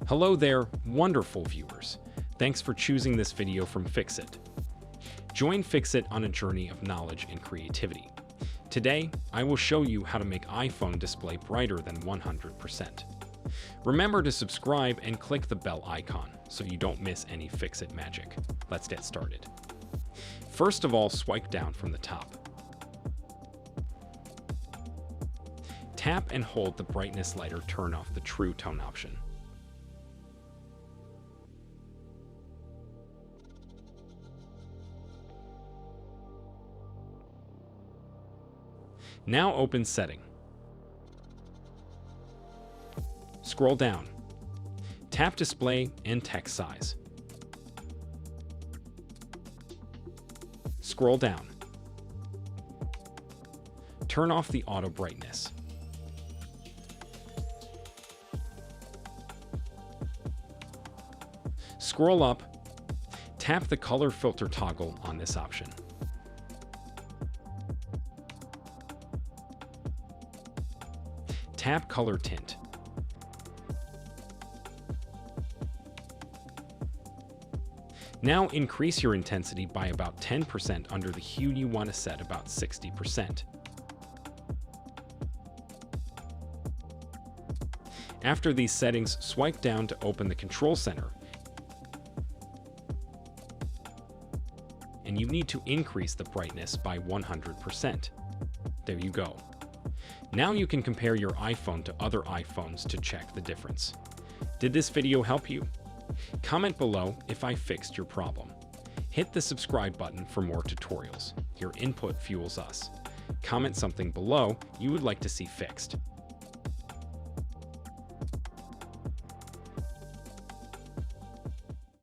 Hello there, wonderful viewers. Thanks for choosing this video from Fixit. Join Fixit on a journey of knowledge and creativity. Today, I will show you how to make iPhone display brighter than 100%. Remember to subscribe and click the bell icon so you don't miss any Fixit magic. Let's get started. First of all, swipe down from the top. Tap and hold the brightness lighter, turn off the True Tone option. Now open Setting. Scroll down. Tap Display and Text Size. Scroll down. Turn off the auto brightness. Scroll up. Tap the color filter toggle on this option. Tap Color Tint. Now increase your intensity by about 10% under the hue you want to set about 60%. After these settings, swipe down to open the Control Center, and you need to increase the brightness by 100%. There you go. Now you can compare your iPhone to other iPhones to check the difference. Did this video help you? Comment below if I fixed your problem. Hit the subscribe button for more tutorials. Your input fuels us. Comment something below you would like to see fixed.